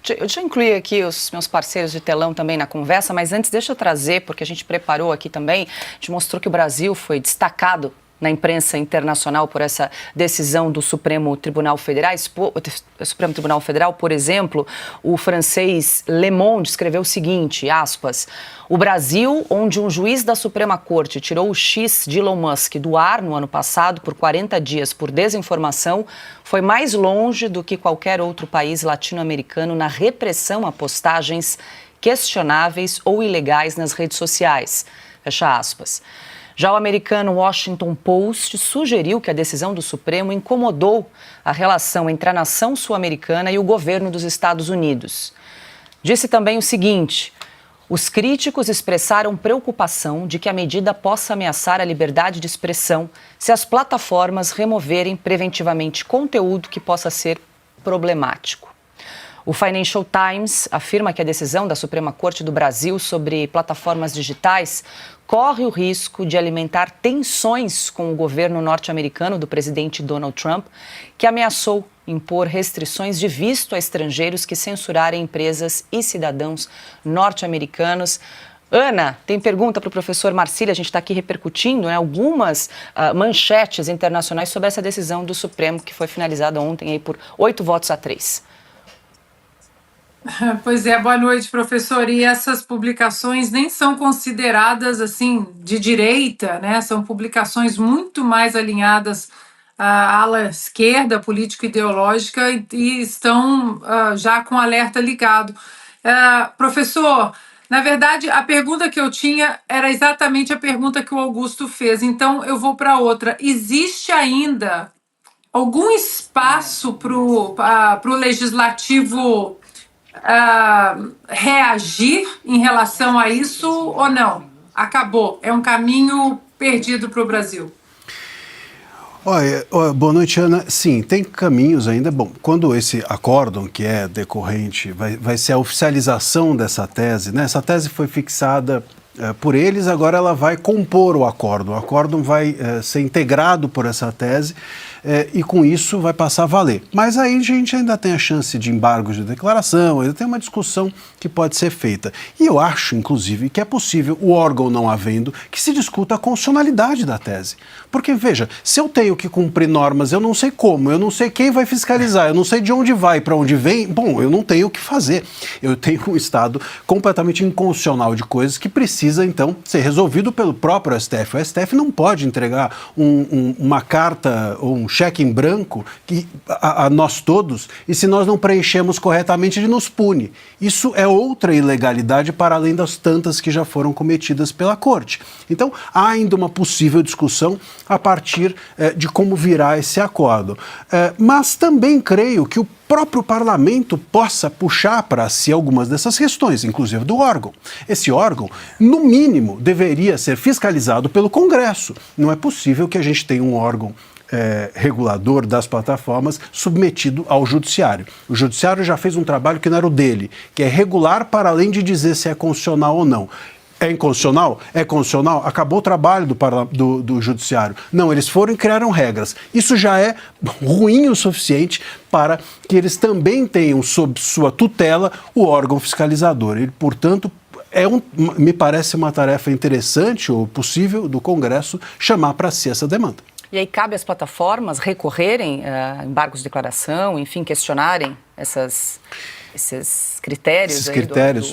Deixa eu incluir aqui os meus parceiros de telão também na conversa, mas antes deixa eu trazer, porque a gente preparou aqui também, a gente mostrou que o Brasil foi destacado na imprensa internacional por essa decisão do Supremo Tribunal Federal, por exemplo, o francês Le Monde escreveu o seguinte, aspas, o Brasil, onde um juiz da Suprema Corte tirou o X de Elon Musk do ar no ano passado por 40 dias por desinformação, foi mais longe do que qualquer outro país latino-americano na repressão a postagens questionáveis ou ilegais nas redes sociais. Fecha aspas. Já o americano Washington Post sugeriu que a decisão do Supremo incomodou a relação entre a nação sul-americana e o governo dos Estados Unidos. Disse também o seguinte, os críticos expressaram preocupação de que a medida possa ameaçar a liberdade de expressão se as plataformas removerem preventivamente conteúdo que possa ser problemático. O Financial Times afirma que a decisão da Suprema Corte do Brasil sobre plataformas digitais corre o risco de alimentar tensões com o governo norte-americano do presidente Donald Trump, que ameaçou impor restrições de visto a estrangeiros que censurarem empresas e cidadãos norte-americanos. Ana, tem pergunta para o professor Marcílio, a gente está aqui repercutindo algumas manchetes internacionais sobre essa decisão do Supremo que foi finalizada ontem aí, por 8-3. Pois é, boa noite, professor. E essas publicações nem são consideradas, assim, de direita, né? São publicações muito mais alinhadas à ala esquerda, político-ideológica, e estão já com alerta ligado. Professor, na verdade, a pergunta que eu tinha era exatamente a pergunta que o Augusto fez, então eu vou para outra. Existe ainda algum espaço para o legislativo reagir em relação a isso ou não? Acabou, é um caminho perdido para o Brasil. Olha, boa noite, Ana. Sim, tem caminhos ainda. Bom, quando esse acórdão, que é decorrente, vai ser a oficialização dessa tese, né? Essa tese foi fixada por eles, agora ela vai compor o acórdão. O acórdão vai ser integrado por essa tese e com isso vai passar a valer. Mas aí a gente ainda tem a chance de embargo de declaração, ainda tem uma discussão que pode ser feita. E eu acho, inclusive, que é possível, o órgão não havendo, que se discuta a constitucionalidade da tese. Porque, veja, se eu tenho que cumprir normas, eu não sei como, eu não sei quem vai fiscalizar, eu não sei de onde vai, para onde vem, bom, eu não tenho o que fazer. Eu tenho um estado completamente inconstitucional de coisas que precisa, então, ser resolvido pelo próprio STF. O STF não pode entregar uma carta ou um cheque em branco a nós todos, e se nós não preenchemos corretamente, ele nos pune. Isso é outra ilegalidade para além das tantas que já foram cometidas pela Corte. Então, há ainda uma possível discussão a partir de como virá esse acordo. Mas também creio que o próprio parlamento possa puxar para si algumas dessas questões, inclusive do órgão. Esse órgão, no mínimo, deveria ser fiscalizado pelo Congresso. Não é possível que a gente tenha um órgão regulador das plataformas submetido ao judiciário. O judiciário já fez um trabalho que não era o dele, que é regular para além de dizer se é constitucional ou não. É inconstitucional? É constitucional? Acabou o trabalho do judiciário. Não, eles foram e criaram regras. Isso já é ruim o suficiente para que eles também tenham sob sua tutela o órgão fiscalizador. Ele, portanto, me parece uma tarefa interessante ou possível do Congresso chamar para si essa demanda. E aí cabe às plataformas recorrerem a embargos de declaração, enfim, questionarem esses critérios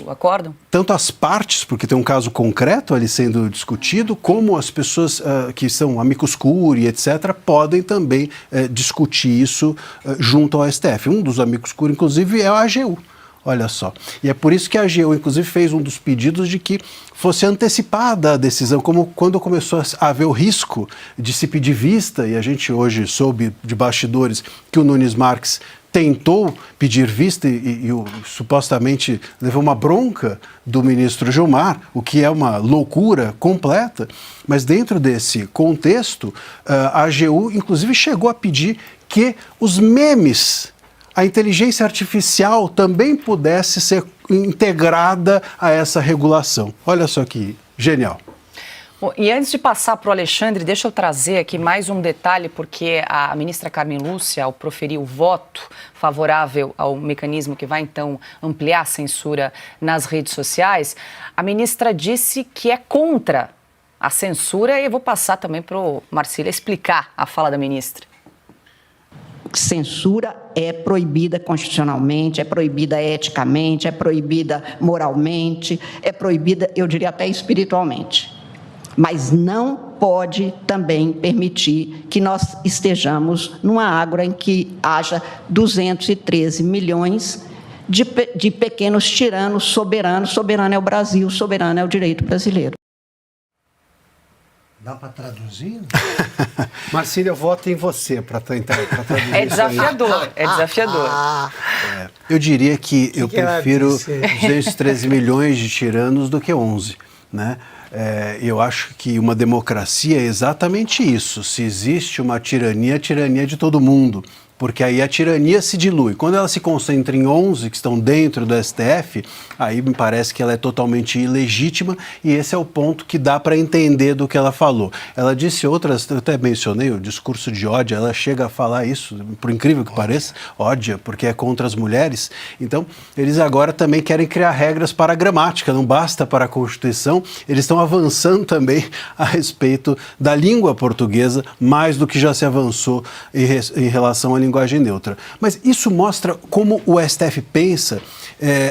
do acórdão? Tanto as partes, porque tem um caso concreto ali sendo discutido, como as pessoas que são amicus curiae, etc., podem também discutir isso junto ao STF. Um dos amicus curiae, inclusive, é a AGU. Olha só. E é por isso que a AGU, inclusive, fez um dos pedidos de que fosse antecipada a decisão, como quando começou a haver o risco de se pedir vista, e a gente hoje soube de bastidores que o Nunes Marques tentou pedir vista e supostamente levou uma bronca do ministro Gilmar, o que é uma loucura completa, mas dentro desse contexto, a AGU, inclusive, chegou a pedir que os memes, a inteligência artificial também pudesse ser integrada a essa regulação. Olha só que genial. Bom, e antes de passar para o Alexandre, deixa eu trazer aqui mais um detalhe, porque a ministra Carmen Lúcia, ao proferir o voto favorável ao mecanismo que vai, então, ampliar a censura nas redes sociais, a ministra disse que é contra a censura, e eu vou passar também para o Marcílio explicar a fala da ministra. Censura é proibida constitucionalmente, é proibida eticamente, é proibida moralmente, é proibida, eu diria, até espiritualmente. Mas não pode também permitir que nós estejamos numa ágora em que haja 213 milhões de pequenos tiranos soberanos. Soberano é o Brasil, soberano é o direito brasileiro. Dá para traduzir? Marcílio, eu voto em você para traduzir. É desafiador, é desafiador. Eu diria que eu prefiro 213 milhões de tiranos do que 11, né? Eu acho que uma democracia é exatamente isso. Se existe uma tirania, a tirania é de todo mundo. Porque aí a tirania se dilui. Quando ela se concentra em 11 que estão dentro do STF, aí me parece que ela é totalmente ilegítima, e esse é o ponto que dá para entender do que ela falou. Ela disse outras, eu até mencionei o discurso de ódio, ela chega a falar isso, por incrível que pareça, ódia, porque é contra as mulheres. Então, eles agora também querem criar regras para a gramática, não basta para a Constituição, eles estão avançando também a respeito da língua portuguesa, mais do que já se avançou em relação à linguagem neutra. Mas isso mostra como o STF pensa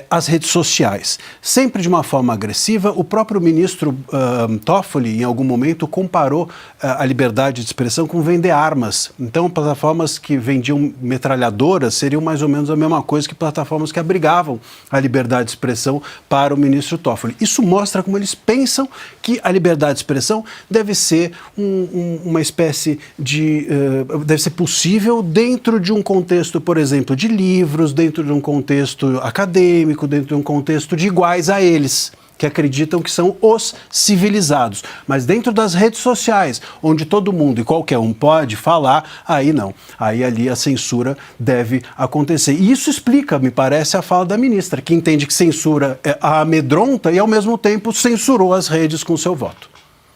as redes sociais. Sempre de uma forma agressiva. O próprio ministro Toffoli, em algum momento, comparou a liberdade de expressão com vender armas. Então, plataformas que vendiam metralhadoras seriam mais ou menos a mesma coisa que plataformas que abrigavam a liberdade de expressão para o ministro Toffoli. Isso mostra como eles pensam que a liberdade de expressão deve ser uma espécie de... deve ser possível dentro de um contexto, por exemplo, de livros, dentro de um contexto acadêmico, dentro de um contexto de iguais a eles, que acreditam que são os civilizados. Mas dentro das redes sociais, onde todo mundo e qualquer um pode falar, aí não. Aí ali a censura deve acontecer. E isso explica, me parece, a fala da ministra, que entende que censura a amedronta e, ao mesmo tempo, censurou as redes com seu voto.